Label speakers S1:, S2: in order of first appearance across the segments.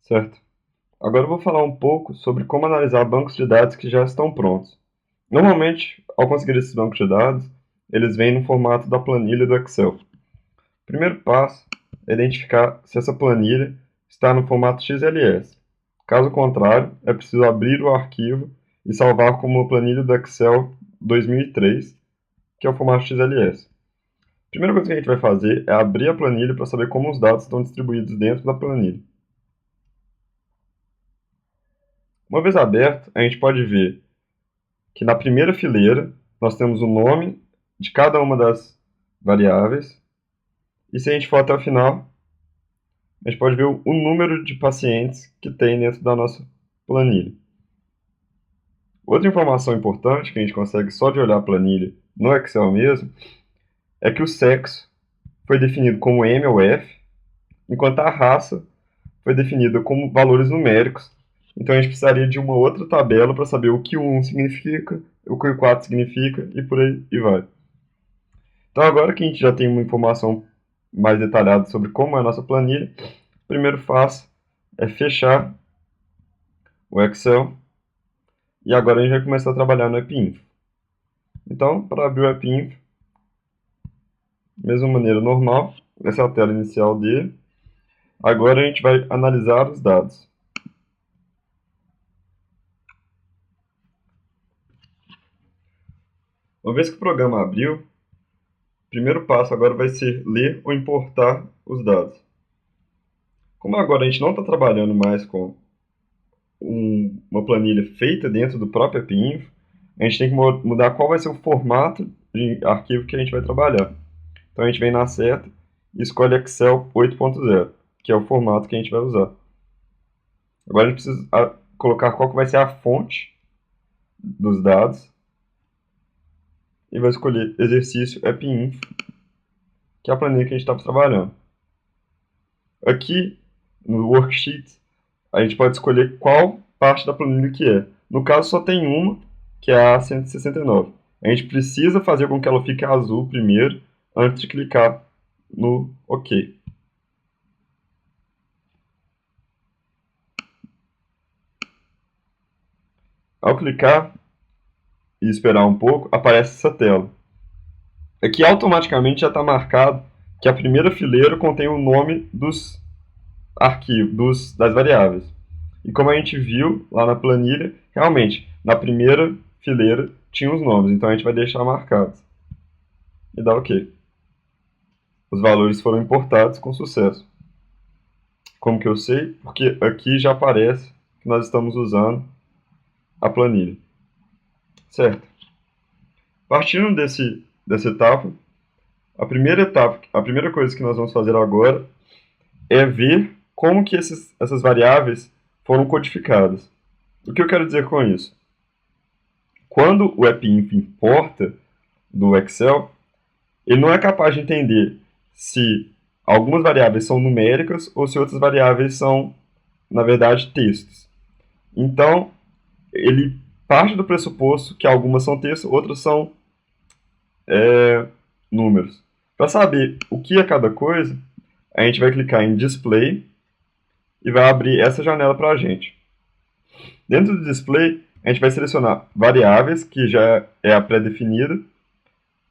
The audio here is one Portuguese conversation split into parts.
S1: certo? Agora eu vou falar um pouco sobre como analisar bancos de dados que já estão prontos. Normalmente, ao conseguir esses bancos de dados, eles vêm no formato da planilha do Excel. O primeiro passo é identificar se essa planilha está no formato XLS. Caso contrário, é preciso abrir o arquivo e salvar como uma planilha do Excel 2003, que é o formato XLS. A primeira coisa que a gente vai fazer é abrir a planilha para saber como os dados estão distribuídos dentro da planilha. Uma vez aberto, a gente pode ver que na primeira fileira nós temos o nome de cada uma das variáveis, e se a gente for até o final, a gente pode ver o número de pacientes que tem dentro da nossa planilha. Outra informação importante que a gente consegue só de olhar a planilha no Excel mesmo é que o sexo foi definido como M ou F, enquanto a raça foi definida como valores numéricos. Então a gente precisaria de uma outra tabela para saber o que o 1 significa, o que o 4 significa e por aí e vai. Então agora que a gente já tem uma informação mais detalhada sobre como é a nossa planilha, o primeiro passo é fechar o Excel e agora a gente vai começar a trabalhar no AppInfo. Então, para abrir o AppInfo, mesma maneira normal, essa é a tela inicial dele. Agora a gente vai analisar os dados. Uma vez que o programa abriu, o primeiro passo agora vai ser ler ou importar os dados. Como agora a gente não está trabalhando mais com uma planilha feita dentro do próprio AppInfo, a gente tem que mudar qual vai ser o formato de arquivo que a gente vai trabalhar. Então a gente vem na seta e escolhe Excel 8.0, que é o formato que a gente vai usar. Agora a gente precisa colocar qual que vai ser a fonte dos dados e vai escolher exercício AppInfo, que é a planilha que a gente estava trabalhando. Aqui no worksheet a gente pode escolher qual parte da planilha que é. No caso só tem uma, que é a 169. A gente precisa fazer com que ela fique azul primeiro, antes de clicar no OK. Ao clicar e esperar um pouco, aparece essa tela. Aqui automaticamente já está marcado que a primeira fileira contém o nome dos arquivos, das variáveis. E como a gente viu lá na planilha, realmente, na primeira fileira tinha os nomes, então a gente vai deixar marcados. E dá OK. Os valores foram importados com sucesso. Como que eu sei? Porque aqui já aparece que nós estamos usando a planilha. Certo? Partindo dessa etapa, a primeira coisa que nós vamos fazer agora é ver como que essas variáveis foram codificadas. O que eu quero dizer com isso? Quando o AppInfo importa do Excel, ele não é capaz de entender se algumas variáveis são numéricas ou se outras variáveis são, na verdade, textos. Então, ele parte do pressuposto que algumas são textos, outras são números. Para saber o que é cada coisa, a gente vai clicar em Display e vai abrir essa janela para a gente. Dentro do Display, a gente vai selecionar variáveis, que já é a pré-definida,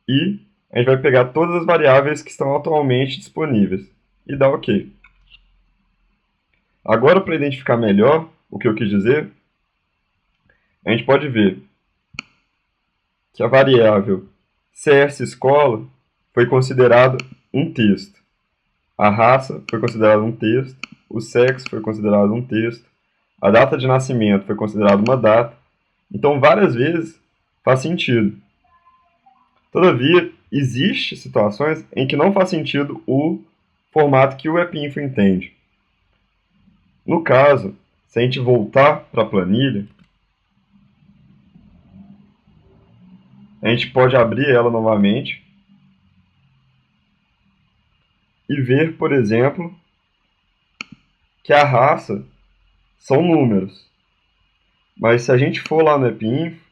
S1: e a gente vai pegar todas as variáveis que estão atualmente disponíveis e dar OK. Agora, para identificar melhor o que eu quis dizer, a gente pode ver que a variável CS escola foi considerada um texto. A raça foi considerada um texto, o sexo foi considerado um texto, a data de nascimento foi considerada uma data. Então, várias vezes faz sentido. Todavia, existem situações em que não faz sentido o formato que o AppInfo entende. No caso, se a gente voltar para a planilha, a gente pode abrir ela novamente e ver, por exemplo, que a raça são números. Mas se a gente for lá no AppInfo,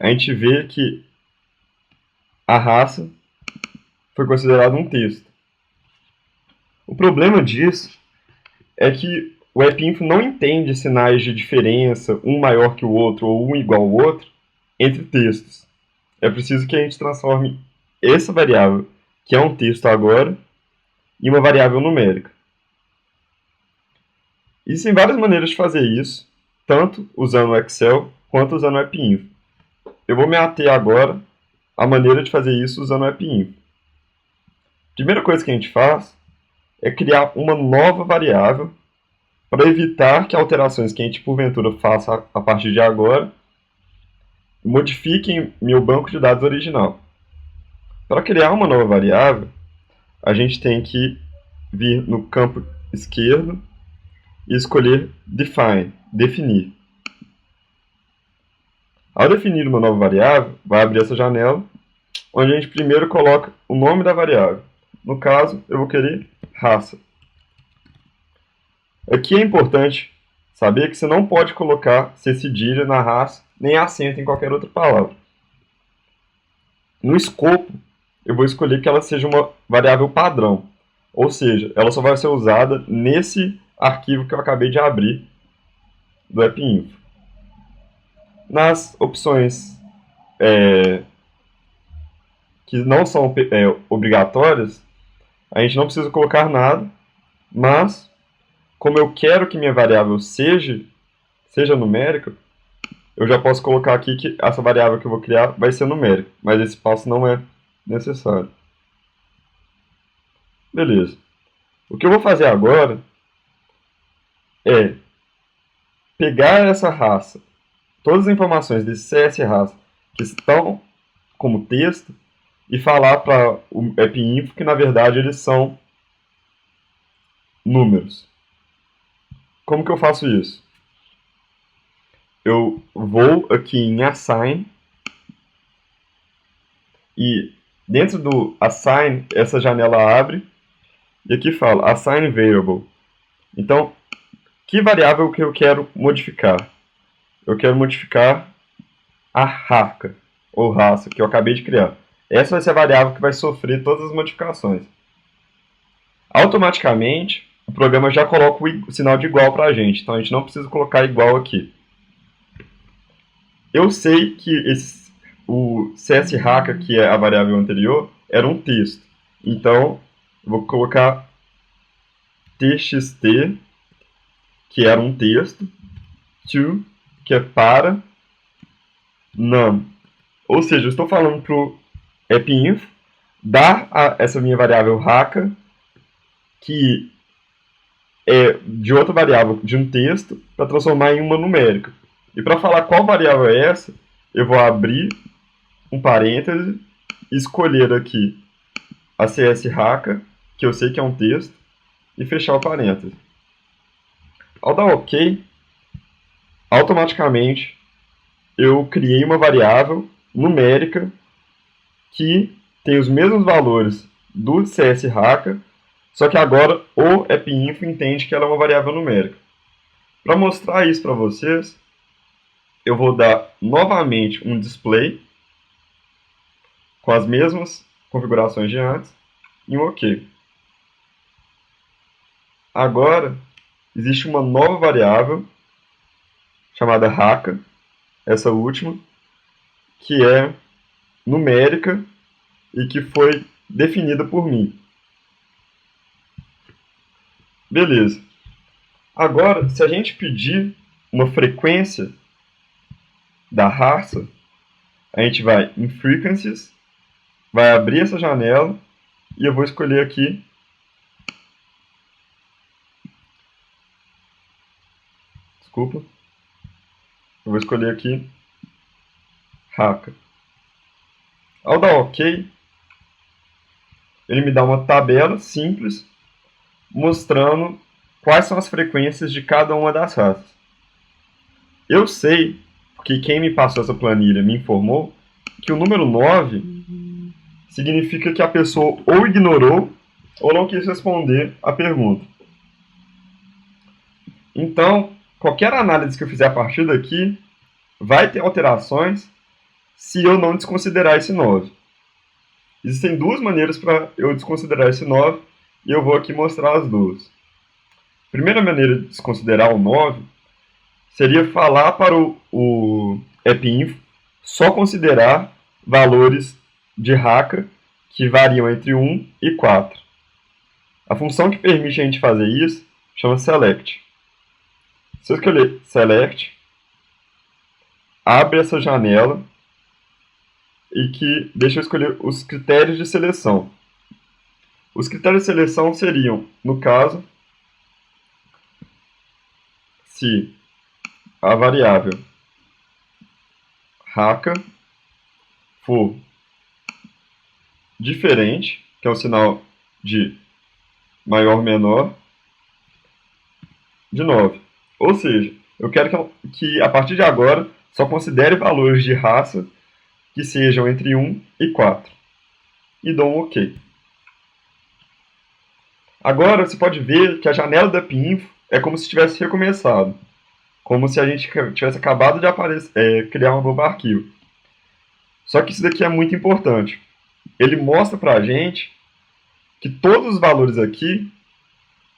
S1: a gente vê que a raça foi considerada um texto. O problema disso é que o AppInfo não entende sinais de diferença, um maior que o outro ou um igual ao outro, entre textos. É preciso que a gente transforme essa variável, que é um texto agora, em uma variável numérica. Existem várias maneiras de fazer isso, tanto usando o Excel quanto usando o AppInfo. Eu vou me ater agora à maneira de fazer isso usando o AppInfo. A primeira coisa que a gente faz é criar uma nova variável para evitar que alterações que a gente porventura faça a partir de agora modifiquem meu banco de dados original. Para criar uma nova variável, a gente tem que vir no campo esquerdo e escolher Define, definir. Ao definir uma nova variável, vai abrir essa janela, onde a gente primeiro coloca o nome da variável. No caso, eu vou querer raça. Aqui é importante saber que você não pode colocar C cedilha na raça, nem acento em qualquer outra palavra. No escopo, eu vou escolher que ela seja uma variável padrão, ou seja, ela só vai ser usada nesse arquivo que eu acabei de abrir do AppInfo. Nas opções que não são obrigatórias, a gente não precisa colocar nada, mas como eu quero que minha variável seja numérica, eu já posso colocar aqui que essa variável que eu vou criar vai ser numérica, mas esse passo não é necessário. Beleza. O que eu vou fazer agora é pegar essa raça, todas as informações desse CS raça que estão como texto, e falar para o AppInfo que na verdade eles são números. Como que eu faço isso? Eu vou aqui em Assign e dentro do Assign essa janela abre e aqui fala Assign Variable. Então, que variável que eu quero modificar? Eu quero modificar a raca ou raça que eu acabei de criar. Essa vai ser a variável que vai sofrer todas as modificações. Automaticamente, o programa já coloca o sinal de igual para a gente, então a gente não precisa colocar igual aqui. Eu sei que o CSRaca, que é a variável anterior, era um texto. Então, eu vou colocar txt, que era um texto, to, que é para, num. Ou seja, eu estou falando para o AppInfo dar essa minha variável raca, que é de outra variável, de um texto, para transformar em uma numérica. E para falar qual variável é essa, eu vou abrir um parêntese, escolher aqui a CSRaca, que eu sei que é um texto, e fechar o parêntese. Ao dar OK, automaticamente eu criei uma variável numérica que tem os mesmos valores do CSRaca, só que agora o AppInfo entende que ela é uma variável numérica. Para mostrar isso para vocês, eu vou dar novamente um display com as mesmas configurações de antes e um OK. Agora, existe uma nova variável chamada raca, essa última, que é numérica e que foi definida por mim. Beleza. Agora, se a gente pedir uma frequência da raça, a gente vai em Frequencies, vai abrir essa janela e eu vou escolher aqui eu vou escolher aqui raca. Ao dar OK, ele me dá uma tabela simples mostrando quais são as frequências de cada uma das raças. Eu sei, porque quem me passou essa planilha me informou, que o número 9 significa que a pessoa ou ignorou ou não quis responder a pergunta. Então, qualquer análise que eu fizer a partir daqui vai ter alterações se eu não desconsiderar esse 9. Existem duas maneiras para eu desconsiderar esse 9 e eu vou aqui mostrar as duas. A primeira maneira de desconsiderar o 9 seria falar para o AppInfo só considerar valores de Haka que variam entre 1 e 4. A função que permite a gente fazer isso chama select. Se eu escolher select, abre essa janela e que deixa eu escolher os critérios de seleção. Os critérios de seleção seriam, no caso, se a variável Haka for diferente, que é o sinal de maior ou menor, de 9. Ou seja, eu quero que a partir de agora só considere valores de raça que sejam entre 1 e 4. E dou um OK. Agora você pode ver que a janela da AppInfo é como se tivesse recomeçado. Como se a gente tivesse acabado de criar um novo arquivo. Só que isso daqui é muito importante. Ele mostra para a gente que todos os valores aqui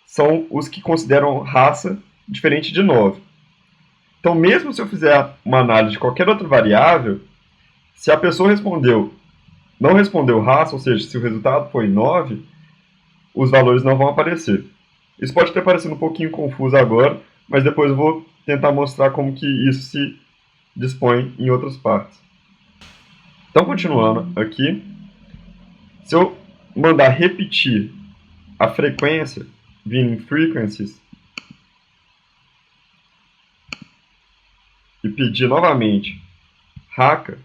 S1: são os que consideram raça diferente de 9. Então, mesmo se eu fizer uma análise de qualquer outra variável, se a pessoa não respondeu raça, ou seja, se o resultado foi 9, os valores não vão aparecer. Isso pode ter parecido um pouquinho confuso agora, mas depois eu vou tentar mostrar como que isso se dispõe em outras partes. Então, continuando aqui, se eu mandar repetir a frequência, vindo em frequencies, e pedir novamente Haka,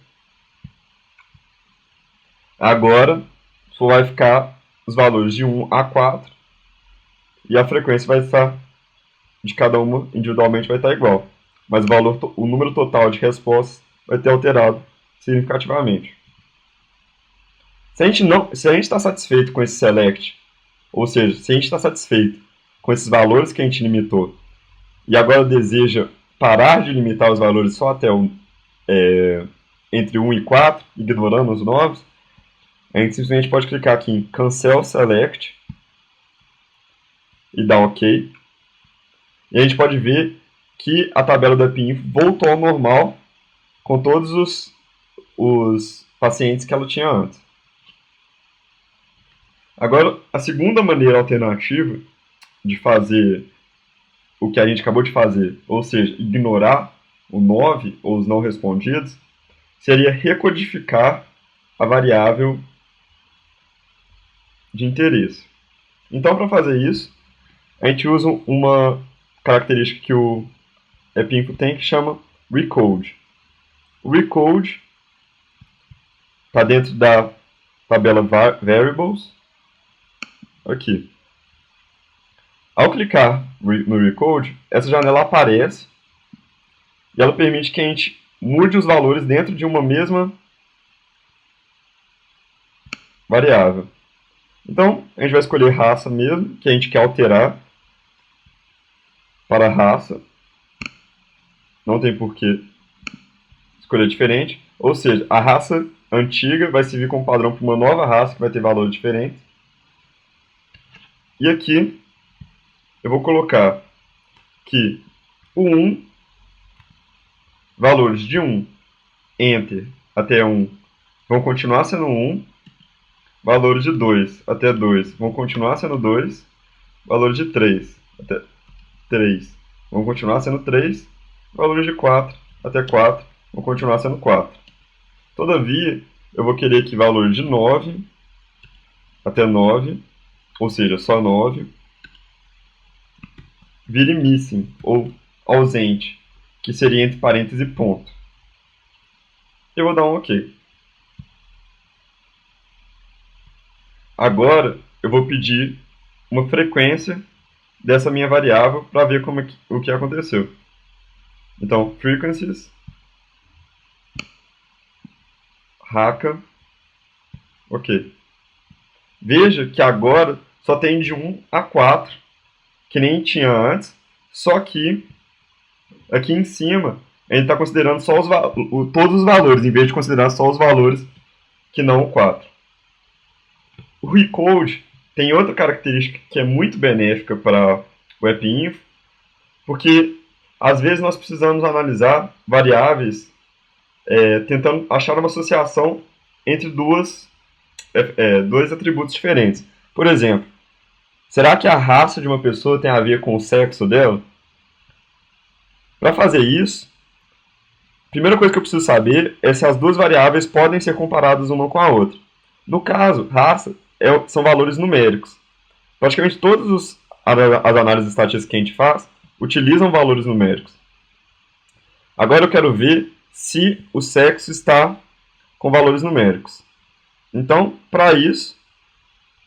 S1: agora só vai ficar os valores de 1 a 4 e a frequência vai estar de cada uma individualmente vai estar igual, mas o número total de respostas vai ter alterado significativamente. Se a gente está satisfeito com esse select, ou seja, se a gente está satisfeito com esses valores que a gente limitou e agora deseja parar de limitar os valores só até entre 1 e 4, ignorando os 9, a gente simplesmente pode clicar aqui em Cancel Select e dar OK. E a gente pode ver que a tabela da AppInfo voltou ao normal com todos os pacientes que ela tinha antes. Agora, a segunda maneira alternativa de fazer o que a gente acabou de fazer, ou seja, ignorar o 9 ou os não respondidos, seria recodificar a variável de interesse. Então, para fazer isso, a gente usa uma característica que o AppInfo tem que chama recode. O recode está dentro da tabela variables, aqui. Ao clicar no recode, essa janela aparece e ela permite que a gente mude os valores dentro de uma mesma variável. Então, a gente vai escolher raça mesmo, que a gente quer alterar para raça. Não tem por que escolher diferente. Ou seja, a raça antiga vai servir como padrão para uma nova raça que vai ter valores diferentes. E aqui eu vou colocar que o 1, valores de 1, enter até 1, vão continuar sendo 1. Valores de 2 até 2 vão continuar sendo 2. Valores de 3 até 3 vão continuar sendo 3. Valores de 4 até 4 vão continuar sendo 4. Todavia, eu vou querer que valores de 9 até 9, ou seja, só 9, vire missing, ou ausente, que seria entre parênteses e ponto. Eu vou dar um OK. Agora, eu vou pedir uma frequência dessa minha variável para ver o que aconteceu. Então, frequencies, Haka, OK. Veja que agora só tem de 1 a 4, que nem tinha antes, só que aqui em cima a gente está considerando só todos os valores, em vez de considerar só os valores que não o 4. O recode tem outra característica que é muito benéfica para o AppInfo, porque às vezes nós precisamos analisar variáveis tentando achar uma associação entre dois atributos diferentes. Por exemplo, será que a raça de uma pessoa tem a ver com o sexo dela? Para fazer isso, a primeira coisa que eu preciso saber é se as duas variáveis podem ser comparadas uma com a outra. No caso, raça são valores numéricos. Praticamente todas as análises estatísticas que a gente faz utilizam valores numéricos. Agora eu quero ver se o sexo está com valores numéricos. Então, para isso,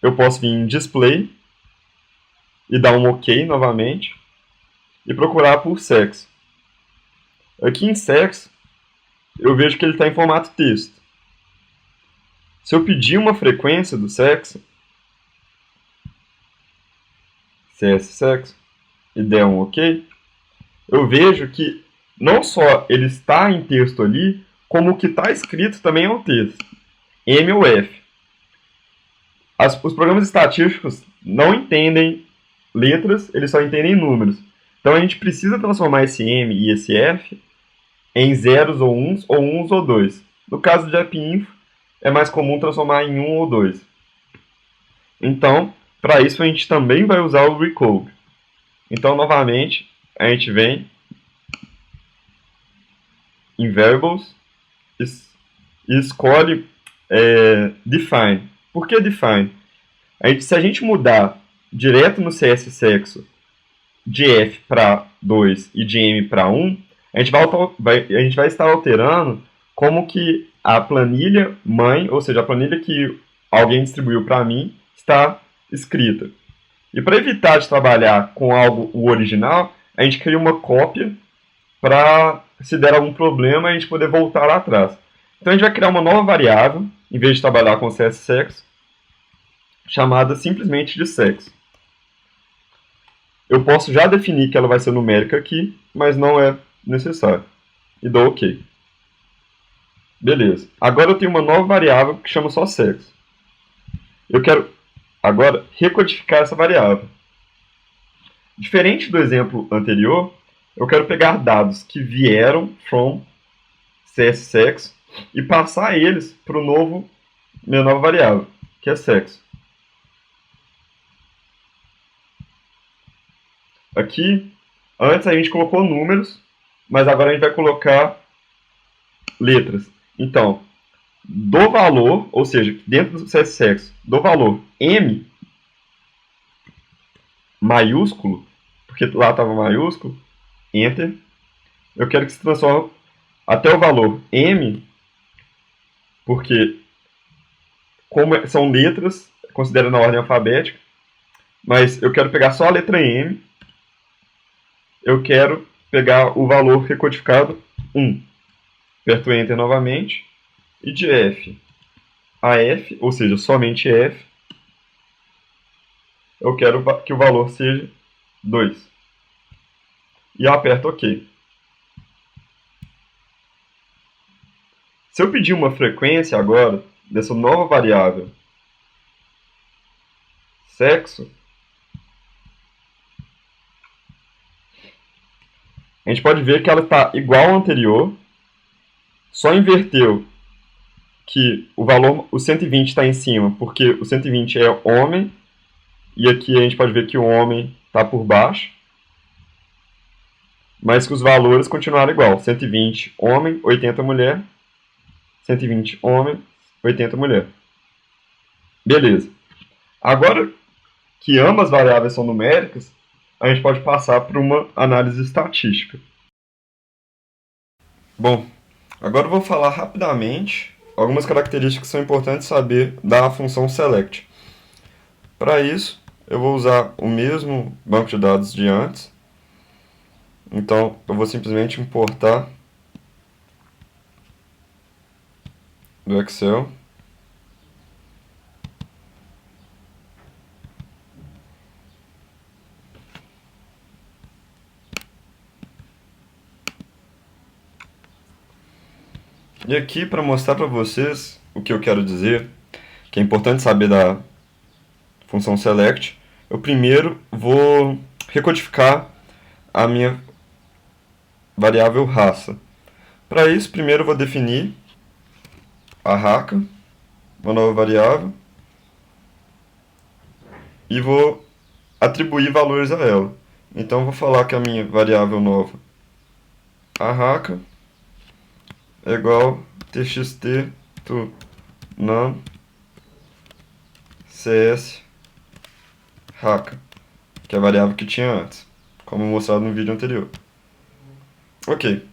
S1: eu posso vir em Display e dar um OK novamente e procurar por sexo. Aqui em sexo, eu vejo que ele está em formato texto. Se eu pedir uma frequência do sexo, sexo, e der um OK, eu vejo que não só ele está em texto ali, como o que está escrito também é um texto. M ou F. Os programas estatísticos não entendem letras, eles só entendem números. Então a gente precisa transformar esse M e esse F em zeros ou uns ou dois. No caso de AppInfo, é mais comum transformar em 1 ou 2. Então, para isso a gente também vai usar o Recode. Então, novamente, a gente vem em Variables e escolhe Define. Por que Define? Se a gente mudar direto no CS Sexo de F para 2 e de M para 1, a gente vai estar alterando como que a planilha mãe, ou seja, a planilha que alguém distribuiu para mim, está escrita. E para evitar de trabalhar com o original, a gente cria uma cópia para, se der algum problema, a gente poder voltar lá atrás. Então a gente vai criar uma nova variável, em vez de trabalhar com CSSexo, chamada simplesmente de sexo. Eu posso já definir que ela vai ser numérica aqui, mas não é necessário. E dou OK. Beleza. Agora eu tenho uma nova variável que chama só sexo. Eu quero agora recodificar essa variável. Diferente do exemplo anterior, eu quero pegar dados que vieram from CSSexo e passar eles para minha nova variável, que é sexo. Aqui, antes a gente colocou números, mas agora a gente vai colocar letras. Então, do valor, ou seja, dentro do CSSexo, do valor M maiúsculo, porque lá estava maiúsculo, Enter, eu quero que se transforme até o valor M, porque como são letras, considera na ordem alfabética, mas eu quero pegar só a letra M, eu quero pegar o valor recodificado 1. Aperto Enter novamente, e de F a F, ou seja, somente F, eu quero que o valor seja 2. E eu aperto OK. Se eu pedir uma frequência agora, dessa nova variável sexo, a gente pode ver que ela está igual ao anterior, só inverteu que o 120 está em cima, porque o 120 é homem, e aqui a gente pode ver que o homem está por baixo, mas que os valores continuaram igual. 120 homem, 80 mulher, 120 homem, 80 mulher. Beleza. Agora que ambas as variáveis são numéricas, a gente pode passar para uma análise estatística. Bom, agora eu vou falar rapidamente algumas características que são importantes saber da função select. Para isso, eu vou usar o mesmo banco de dados de antes. Então, eu vou simplesmente importar do Excel. E aqui, para mostrar para vocês o que eu quero dizer, que é importante saber da função select, eu primeiro vou recodificar a minha variável raça. Para isso, primeiro eu vou definir a raca, uma nova variável, e vou atribuir valores a ela. Então, eu vou falar que a minha variável nova, a raca, é igual txt to num cs raca, que é a variável que tinha antes, como mostrado no vídeo anterior. Ok.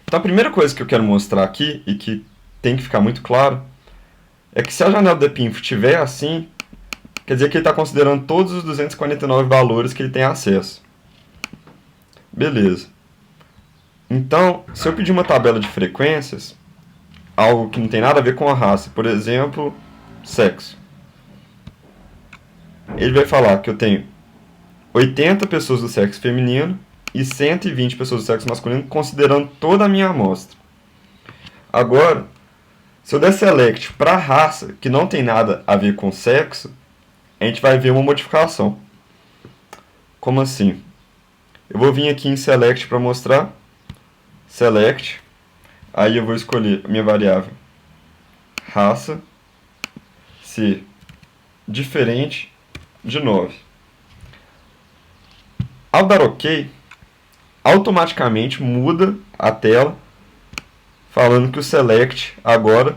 S1: Então a primeira coisa que eu quero mostrar aqui, e que tem que ficar muito claro, é que se a janela do depinfo estiver assim, quer dizer que ele está considerando todos os 249 valores que ele tem acesso. Beleza. Então, se eu pedir uma tabela de frequências, algo que não tem nada a ver com a raça, por exemplo, sexo, ele vai falar que eu tenho 80 pessoas do sexo feminino e 120 pessoas do sexo masculino, considerando toda a minha amostra. Agora, se eu der select para a raça, que não tem nada a ver com sexo, a gente vai ver uma modificação. Como assim? Eu vou vir aqui em select para mostrar. Select. Aí eu vou escolher a minha variável raça ser diferente de 9. Ao dar OK, automaticamente muda a tela falando que o select agora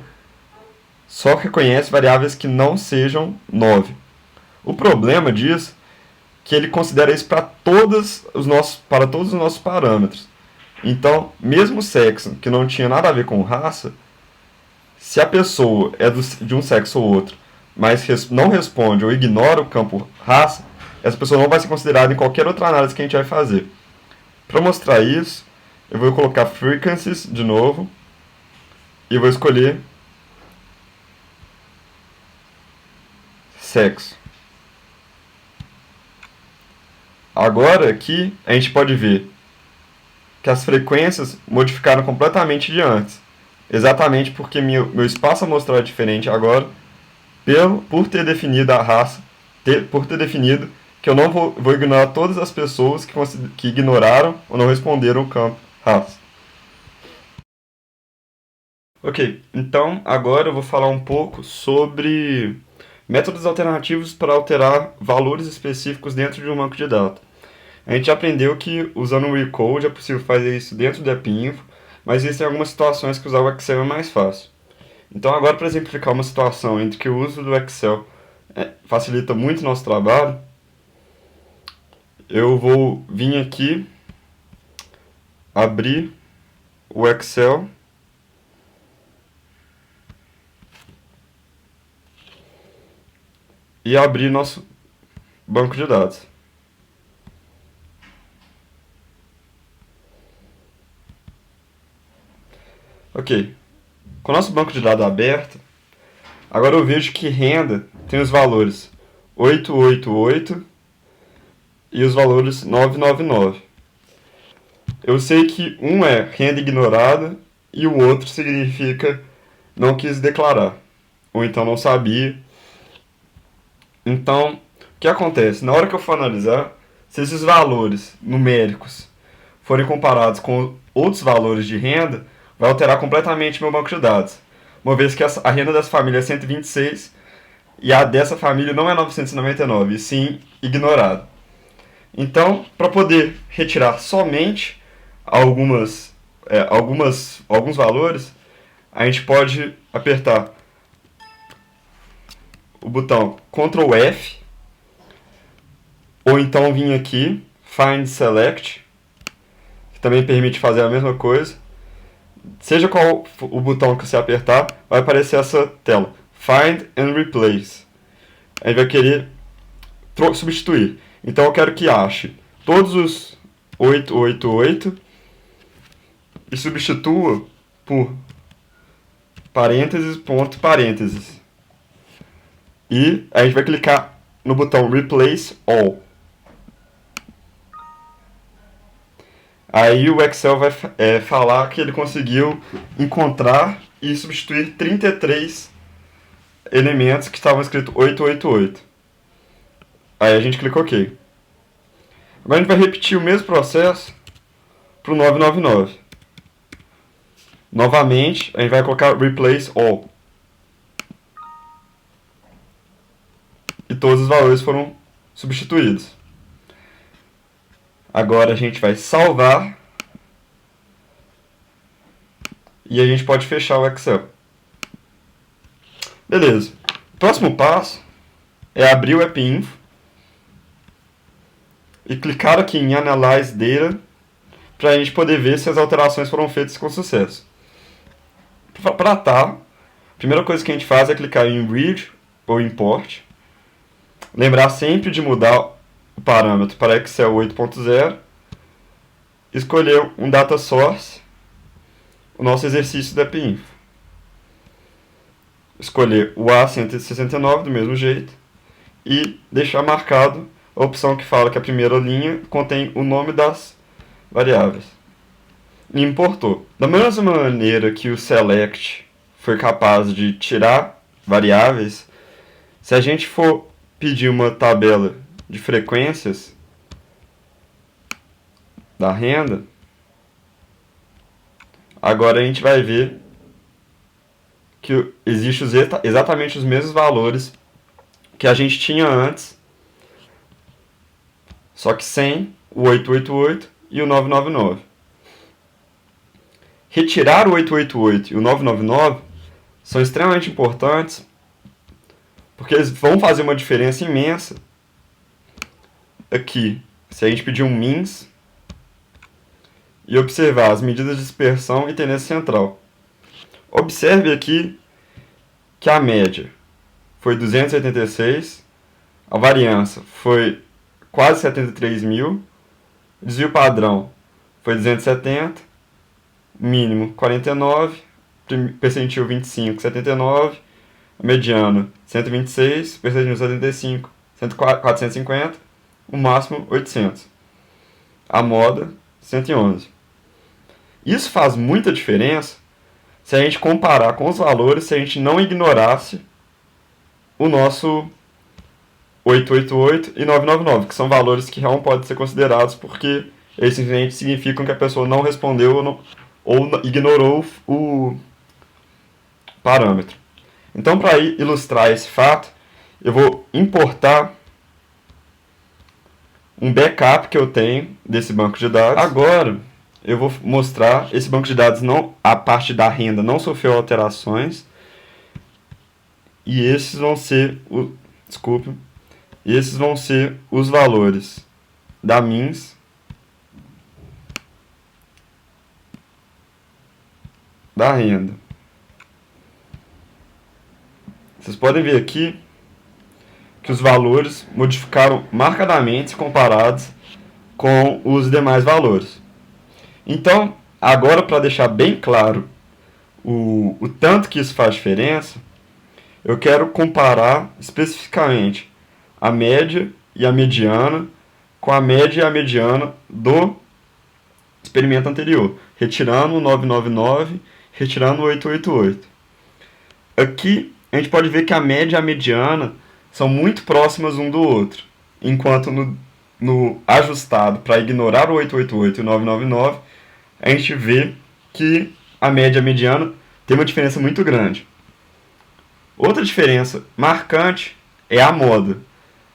S1: só reconhece variáveis que não sejam 9. O problema disso é que ele considera isso para todos os nossos parâmetros. Então, mesmo o sexo, que não tinha nada a ver com raça, se a pessoa é de um sexo ou outro, mas não responde ou ignora o campo raça, essa pessoa não vai ser considerada em qualquer outra análise que a gente vai fazer. Para mostrar isso, eu vou colocar frequencies de novo e vou escolher sexo. Agora aqui a gente pode ver que as frequências modificaram completamente de antes. Exatamente porque meu espaço amostral é diferente agora, por ter definido a raça, por ter definido que eu não vou ignorar todas as pessoas que ignoraram ou não responderam o campo raça. Ok, então agora eu vou falar um pouco sobre métodos alternativos para alterar valores específicos dentro de um banco de dados. A gente já aprendeu que usando o Recode é possível fazer isso dentro do depinfo, mas existem algumas situações que usar o Excel é mais fácil. Então agora, para exemplificar uma situação entre que o uso do Excel facilita muito o nosso trabalho, eu vou vir aqui, abrir o Excel e abrir nosso banco de dados. Ok, com o nosso banco de dados aberto, agora eu vejo que renda tem os valores 888 e os valores 999. Eu sei que um é renda ignorada e o outro significa não quis declarar, ou então não sabia. Então, o que acontece? Na hora que eu for analisar, se esses valores numéricos forem comparados com outros valores de renda, vai alterar completamente meu banco de dados. Uma vez que a renda dessa família é 126 e a dessa família não é 999, e sim ignorado. Então, para poder retirar somente alguns valores, a gente pode apertar o botão Ctrl F, ou então vir aqui, Find Select, que também permite fazer a mesma coisa. Seja qual o botão que você apertar, vai aparecer essa tela, Find and Replace. A gente vai querer substituir. Então eu quero que ache todos os 888 e substitua por parênteses, ponto, parênteses. E a gente vai clicar no botão Replace All. Aí o Excel vai falar que ele conseguiu encontrar e substituir 33 elementos que estavam escritos 888. Aí a gente clica OK. Agora a gente vai repetir o mesmo processo para o 999. Novamente, a gente vai colocar Replace All. E todos os valores foram substituídos. Agora a gente vai salvar. E a gente pode fechar o Excel. Beleza. O próximo passo é abrir o AppInfo e clicar aqui em Analyze Data para a gente poder ver se as alterações foram feitas com sucesso. Para tal, a primeira coisa que a gente faz é clicar em Read ou Import. Lembrar sempre de mudar o parâmetro para Excel 8.0. Escolher um Data Source, o nosso exercício da AppInfo. Escolher o A169 do mesmo jeito e deixar marcado a opção que fala que a primeira linha contém o nome das variáveis. E importou. Da mesma maneira que o select foi capaz de tirar variáveis, se a gente for pedir uma tabela de frequências da renda, agora a gente vai ver que existem exatamente os mesmos valores que a gente tinha antes, só que sem o 888 e o 999. Retirar o 888 e o 999 são extremamente importantes porque eles vão fazer uma diferença imensa aqui. Se a gente pedir um MINS e observar as medidas de dispersão e tendência central. Observe aqui que a média foi 286, a variância foi quase 73 mil, o desvio padrão foi 270, mínimo 49, percentil 25, 79, a mediana 126, percentil 75, 450, o máximo 800. A moda 111. Isso faz muita diferença se a gente comparar com os valores, se a gente não ignorasse o nosso 888 e 999, que são valores que não podem ser considerados porque eles simplesmente significam que a pessoa não respondeu ou ignorou o parâmetro. Então, para ilustrar esse fato, eu vou importar um backup que eu tenho desse banco de dados. Agora, eu vou mostrar esse banco de dados, a parte da renda não sofreu alterações. E esses vão ser esses vão ser os valores da MINS, da renda. Vocês podem ver aqui que os valores modificaram marcadamente comparados com os demais valores. Então, agora, para deixar bem claro o tanto que isso faz diferença, eu quero comparar especificamente a média e a mediana com a média e a mediana do experimento anterior, retirando o 999, retirando o 888. Aqui a gente pode ver que a média e a mediana são muito próximas um do outro, enquanto no ajustado para ignorar o 888 e o 999, a gente vê que a média e a mediana tem uma diferença muito grande. Outra diferença marcante é a moda.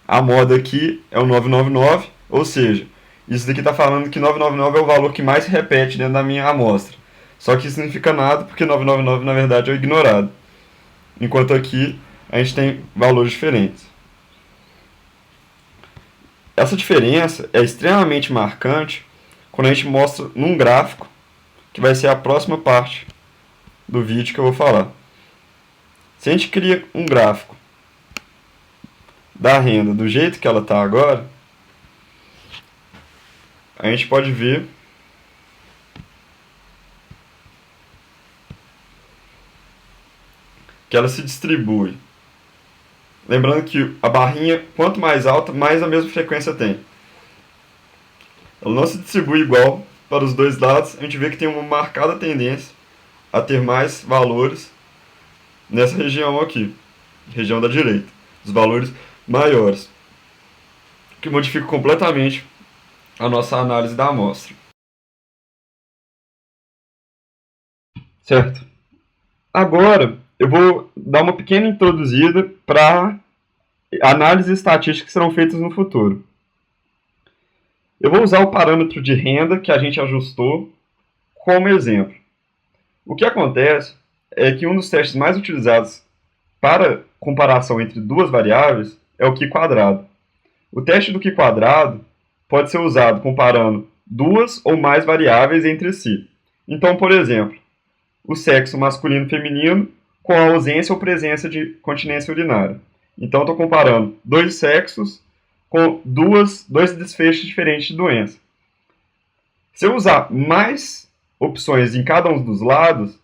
S1: A moda aqui é o 999, ou seja, isso daqui está falando que 999 é o valor que mais se repete dentro da minha amostra. Só que isso não significa nada porque 999 na verdade é o ignorado. Enquanto aqui a gente tem valores diferentes. Essa diferença é extremamente marcante quando a gente mostra num gráfico, que vai ser a próxima parte do vídeo que eu vou falar. Se a gente cria um gráfico da renda do jeito que ela está agora, a gente pode ver que ela se distribui. Lembrando que a barrinha, quanto mais alta, mais a mesma frequência tem. Ela não se distribui igual para os dois lados. A gente vê que tem uma marcada tendência a ter mais valores nessa região aqui, região da direita, os valores maiores. que modifica completamente a nossa análise da amostra. Certo? Agora, eu vou dar uma pequena introduzida para análises estatísticas que serão feitas no futuro. Eu vou usar o parâmetro de renda que a gente ajustou como exemplo. O que acontece é que um dos testes mais utilizados para comparação entre duas variáveis é o Q². O teste do Q² pode ser usado comparando duas ou mais variáveis entre si. Então, por exemplo, o sexo masculino e feminino com a ausência ou presença de continência urinária. Então, estou comparando dois sexos com dois desfechos diferentes de doença. Se eu usar mais opções em cada um dos lados,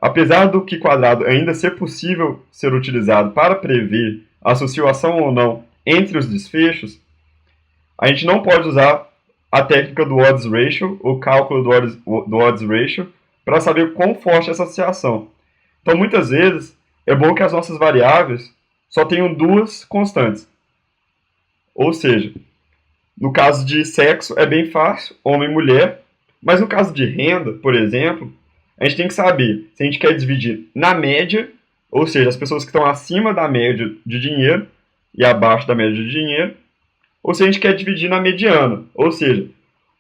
S1: apesar do Q² ainda ser possível ser utilizado para prever a associação ou não entre os desfechos, a gente não pode usar a técnica do odds ratio, o cálculo do odds ratio, para saber quão forte é essa associação. Então, muitas vezes, é bom que as nossas variáveis só tenham duas constantes. Ou seja, no caso de sexo é bem fácil, homem e mulher, mas no caso de renda, por exemplo, a gente tem que saber se a gente quer dividir na média, ou seja, as pessoas que estão acima da média de dinheiro e abaixo da média de dinheiro, ou se a gente quer dividir na mediana, ou seja,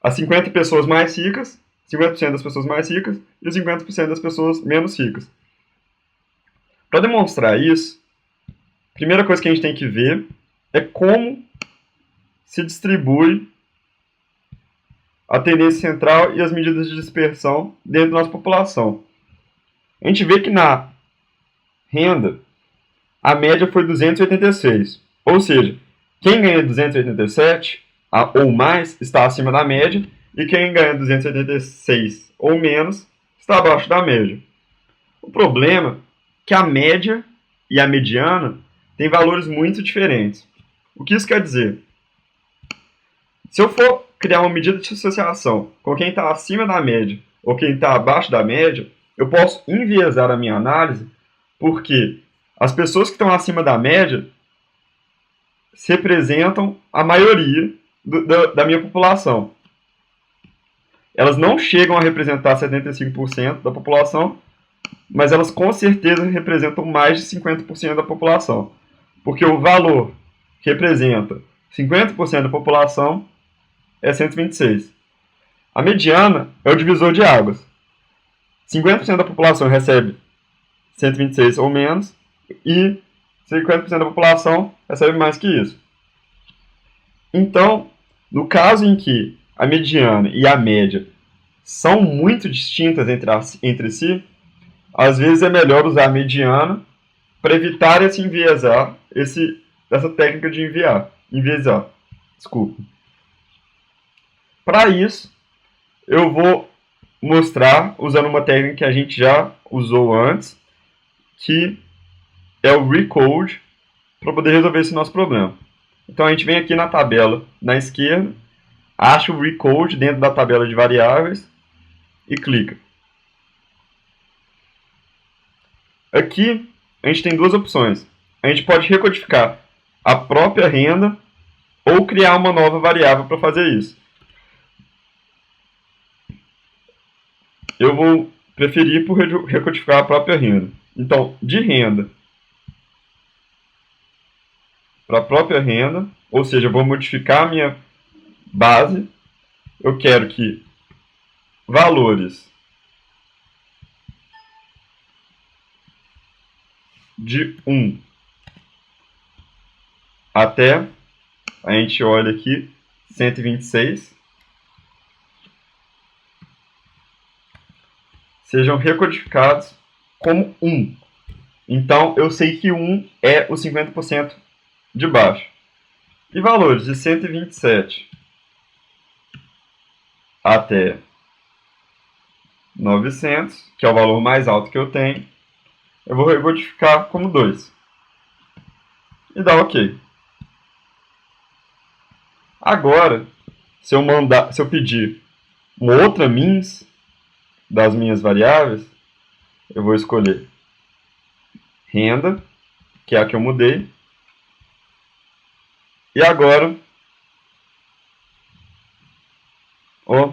S1: as 50 pessoas mais ricas, 50% das pessoas mais ricas e os 50% das pessoas menos ricas. Para demonstrar isso, a primeira coisa que a gente tem que ver é como se distribui a tendência central e as medidas de dispersão dentro da nossa população. A gente vê que na renda, a média foi 286. Ou seja, quem ganha 287 ou mais está acima da média, e quem ganha 286 ou menos está abaixo da média. O problema é que a média e a mediana têm valores muito diferentes. O que isso quer dizer? Se eu for criar uma medida de associação com quem está acima da média ou quem está abaixo da média, eu posso enviesar a minha análise, porque as pessoas que estão acima da média representam a maioria da minha população. Elas não chegam a representar 75% da população, mas elas com certeza representam mais de 50% da população. Porque o valor que representa 50% da população é 126. A mediana é o divisor de águas. 50% da população recebe 126 ou menos e 50% da população recebe mais que isso. Então, no caso em que a mediana e a média são muito distintas entre si, às vezes é melhor usar a mediana para evitar esse enviesar, essa técnica de enviesar. Desculpa. Para isso, eu vou mostrar usando uma técnica que a gente já usou antes, que é o recode, para poder resolver esse nosso problema. Então a gente vem aqui na tabela na esquerda, acha o recode dentro da tabela de variáveis e clica. Aqui a gente tem duas opções. A gente pode recodificar a própria renda ou criar uma nova variável para fazer isso. Eu vou preferir por recodificar a própria renda. Então, de renda para a própria renda, ou seja, eu vou modificar a minha base. Eu quero que valores de 1 até, a gente olha aqui, 126, sejam recodificados como 1. Então, eu sei que 1 é o 50% de baixo. E valores de 127 até 900, que é o valor mais alto que eu tenho, eu vou recodificar como 2. E dá OK. Agora, se eu pedir uma outra means das minhas variáveis, eu vou escolher renda, que é a que eu mudei. E agora Ó,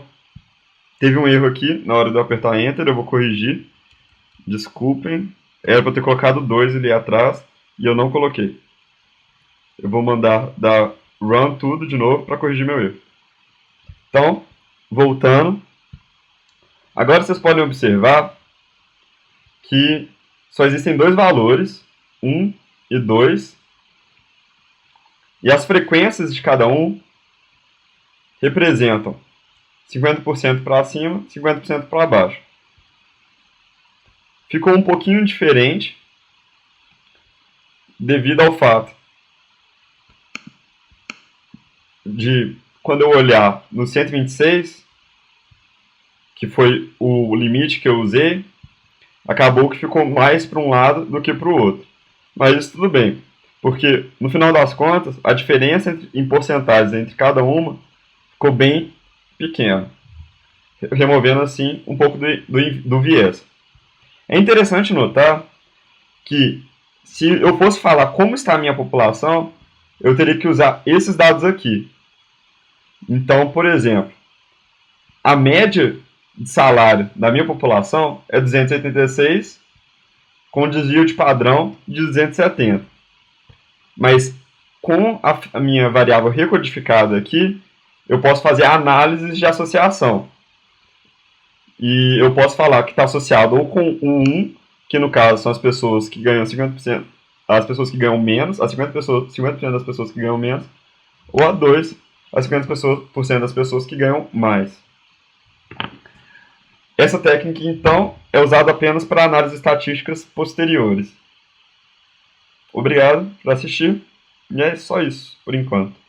S1: teve um erro aqui na hora de eu apertar Enter, eu vou corrigir. Desculpem. Era para ter colocado 2 ali atrás e eu não coloquei. Eu vou mandar dar run tudo de novo para corrigir meu erro. Então, voltando. Agora vocês podem observar que só existem dois valores, 1 e 2. E as frequências de cada um representam 50% para cima, 50% para baixo. Ficou um pouquinho diferente devido ao fato de, quando eu olhar no 126, que foi o limite que eu usei, acabou que ficou mais para um lado do que para o outro. Mas isso tudo bem, porque no final das contas, a diferença em porcentagens entre cada uma ficou bem pequena, removendo assim um pouco do viés. É interessante notar que, se eu fosse falar como está a minha população, eu teria que usar esses dados aqui. Então, por exemplo, a média de salário da minha população é 286, com desvio de padrão de 270. Mas com a minha variável recodificada aqui, eu posso fazer análises de associação. E eu posso falar que está associado ou com o 1, que no caso são as pessoas que ganham 50%, as pessoas que ganham menos, as 50% das pessoas que ganham menos, ou a 2, as 50% das pessoas que ganham mais. Essa técnica, então, é usada apenas para análises estatísticas posteriores. Obrigado por assistir, e é só isso, por enquanto.